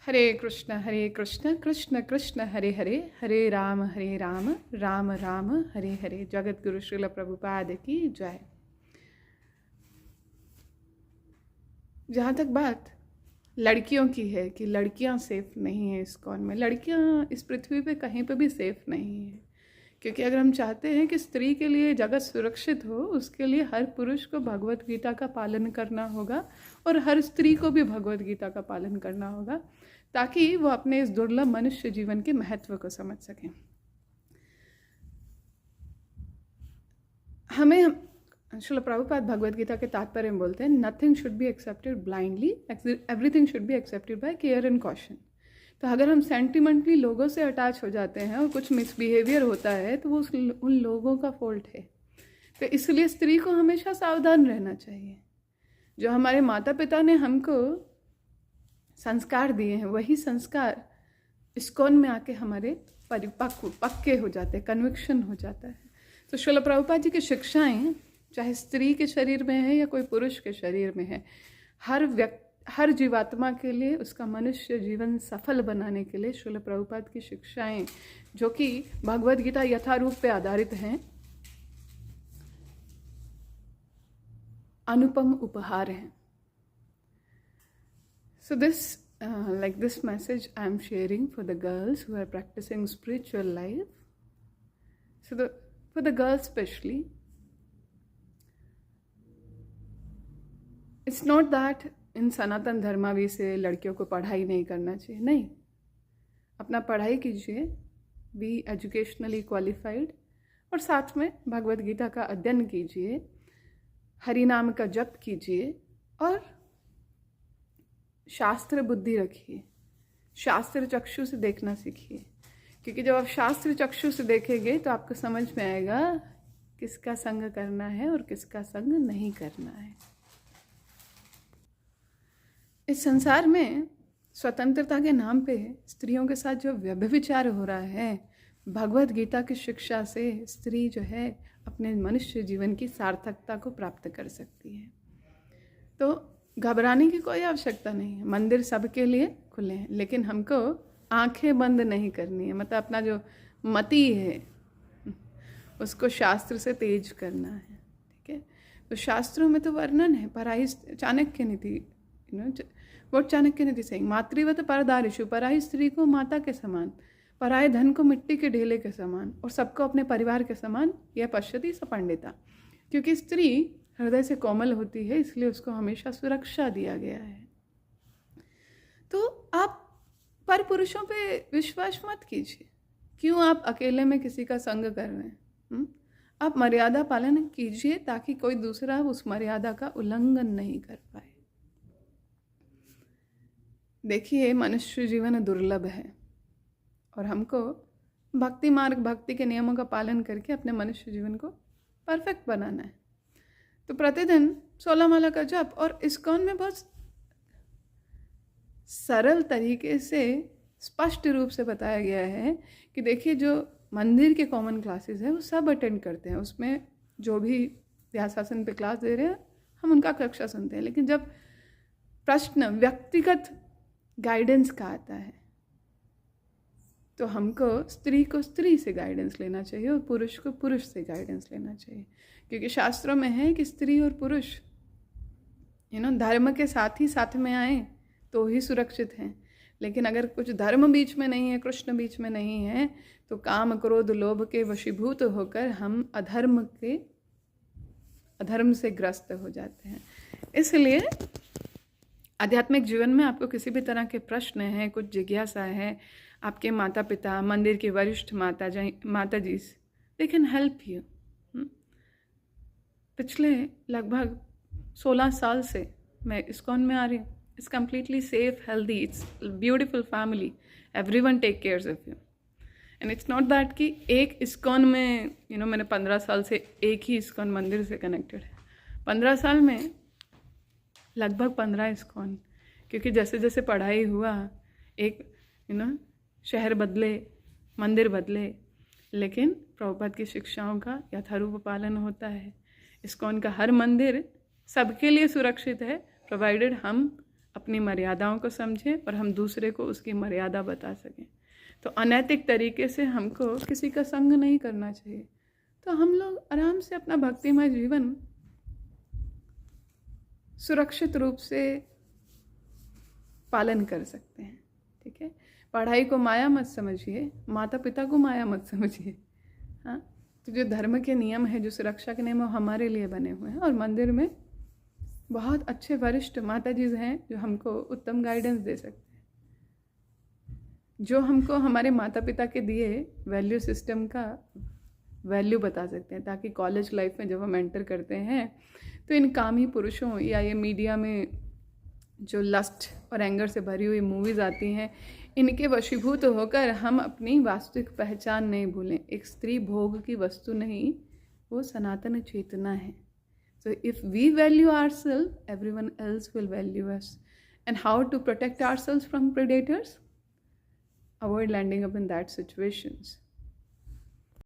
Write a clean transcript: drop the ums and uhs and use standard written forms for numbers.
हरे कृष्ण कृष्ण कृष्ण हरे हरे, हरे राम राम राम हरे हरे। जगत गुरु श्रील प्रभुपाद की जय। जहाँ तक बात लड़कियों की है कि लड़कियाँ सेफ नहीं हैं इस्कॉन में, लड़कियाँ इस पृथ्वी पे कहीं पे भी सेफ नहीं हैं। क्योंकि अगर हम चाहते हैं कि स्त्री के लिए जगत सुरक्षित हो, उसके लिए हर पुरुष को भगवत गीता का पालन करना होगा और हर स्त्री को भी भगवत गीता का पालन करना होगा, ताकि वो अपने इस दुर्लभ मनुष्य जीवन के महत्व को समझ सकें। हमें श्रील प्रभुपाद भगवत गीता के तात्पर्य में बोलते हैं, nothing should be accepted blindly, everything should be accepted by care and caution. तो अगर हम सेंटिमेंटली लोगों से अटैच हो जाते हैं और कुछ मिसबिहेवियर होता है तो वो उन लोगों का फॉल्ट है। तो इसलिए स्त्री को हमेशा सावधान रहना चाहिए। जो हमारे माता पिता ने हमको संस्कार दिए हैं, वही संस्कार इस्कॉन में आके हमारे पक्के हो जाते हैं, कन्विक्शन हो जाता है। तो श्रील प्रभुपाद जी की शिक्षाएं चाहे स्त्री के शरीर में है या कोई पुरुष के शरीर में है, हर जीवात्मा के लिए उसका मनुष्य जीवन सफल बनाने के लिए श्रील प्रभुपाद की शिक्षाएं, जो कि भगवद गीता यथारूप पे आधारित हैं, अनुपम उपहार हैं। So this message I am sharing for the girls who are practicing spiritual life. So for the girls especially, it's not that इन सनातन धर्मावी से लड़कियों को पढ़ाई नहीं करना चाहिए, नहीं, अपना पढ़ाई कीजिए, बी एजुकेशनली क्वालिफाइड, और साथ में भगवद गीता का अध्ययन कीजिए, हरि नाम का जप कीजिए और शास्त्र बुद्धि रखिए, शास्त्र चक्षु से देखना सीखिए। क्योंकि जब आप शास्त्र चक्षु से देखेंगे तो आपको समझ में आएगा किसका संग करना है और किसका संग नहीं करना है। इस संसार में स्वतंत्रता के नाम पे स्त्रियों के साथ जो व्यभिचार हो रहा है, भगवद गीता की शिक्षा से स्त्री जो है अपने मनुष्य जीवन की सार्थकता को प्राप्त कर सकती है। तो घबराने की कोई आवश्यकता नहीं है। मंदिर सबके लिए खुले हैं, लेकिन हमको आंखें बंद नहीं करनी है। मतलब अपना जो मति है उसको शास्त्र से तेज करना है, ठीक है। तो शास्त्रों में तो वर्णन है, पराई चाणक्य नीति, वो चाणक्य नीति से मातृवत परदारिशु, पराई स्त्री को माता के समान, पराये धन को मिट्टी के ढेले के समान और सबको अपने परिवार के समान, यह पश्यति स पंडिता। क्योंकि स्त्री हृदय से कोमल होती है, इसलिए उसको हमेशा सुरक्षा दिया गया है। तो आप पर पुरुषों पे विश्वास मत कीजिए। क्यों आप अकेले में किसी का संग कर रहे हैं? आप मर्यादा पालन कीजिए ताकि कोई दूसरा उस मर्यादा का उल्लंघन नहीं कर पाए। देखिए, मनुष्य जीवन दुर्लभ है और हमको भक्ति मार्ग, भक्ति के नियमों का पालन करके अपने मनुष्य जीवन को परफेक्ट बनाना है। तो प्रतिदिन 16 माला का जप, और इस्कॉन में बहुत सरल तरीके से स्पष्ट रूप से बताया गया है कि देखिए, जो मंदिर के कॉमन क्लासेस हैं वो सब अटेंड करते हैं, उसमें जो भी व्यासासन पे क्लास दे रहे हैं हम उनका कक्षा सुनते हैं। लेकिन जब प्रश्न व्यक्तिगत गाइडेंस का आता है तो हमको स्त्री को स्त्री से गाइडेंस लेना चाहिए और पुरुष को पुरुष से गाइडेंस लेना चाहिए। क्योंकि शास्त्रों में है कि स्त्री और पुरुष धर्म के साथ ही साथ में आए तो ही सुरक्षित हैं। लेकिन अगर कुछ धर्म बीच में नहीं है, कृष्ण बीच में नहीं है, तो काम क्रोध लोभ के वशीभूत होकर हम अधर्म से ग्रस्त हो जाते हैं। इसलिए आध्यात्मिक जीवन में आपको किसी भी तरह के प्रश्न हैं, कुछ जिज्ञासा है, आपके माता पिता, मंदिर के वरिष्ठ माता जी, दे कैन हेल्प यू। पिछले लगभग 16 साल से मैं इस्कॉन में आ रही हूँ। It's completely safe, healthy, it's beautiful family, everyone take cares of you. And it's not that कि एक इस्कॉन में मैंने 15 साल से एक ही इस्कॉन मंदिर से कनेक्टेड है। 15 साल में लगभग 15 इस्कॉन, क्योंकि जैसे जैसे पढ़ाई हुआ, एक शहर बदले, मंदिर बदले, लेकिन प्रभुपाद की शिक्षाओं का यथारूप पालन होता है। इस्कॉन का हर मंदिर सबके लिए सुरक्षित है, प्रोवाइडेड हम अपनी मर्यादाओं को समझें और हम दूसरे को उसकी मर्यादा बता सकें। तो अनैतिक तरीके से हमको किसी का संग नहीं करना चाहिए। तो हम लोग आराम से अपना भक्तिमय जीवन सुरक्षित रूप से पालन कर सकते हैं। ठीक है, पढ़ाई को माया मत समझिए, माता पिता को माया मत समझिए। हाँ, तो जो धर्म के नियम है, जो सुरक्षा के नियम, वो हमारे लिए बने हुए हैं। और मंदिर में बहुत अच्छे वरिष्ठ माता जी हैं जो हमको उत्तम गाइडेंस दे सकते हैं, जो हमको हमारे माता पिता के दिए वैल्यू सिस्टम का वैल्यू बता सकते हैं, ताकि कॉलेज लाइफ में जब हम एंटर करते हैं तो इन कामी पुरुषों या ये मीडिया में जो लस्ट और एंगर से भरी हुई मूवीज़ आती हैं, इनके वशीभूत होकर हम अपनी वास्तविक पहचान नहीं भूलें। एक स्त्री भोग की वस्तु नहीं, वो सनातन चेतना है। So if we value ourselves, everyone else will value us. And how to protect ourselves from predators? Avoid landing up in that situations.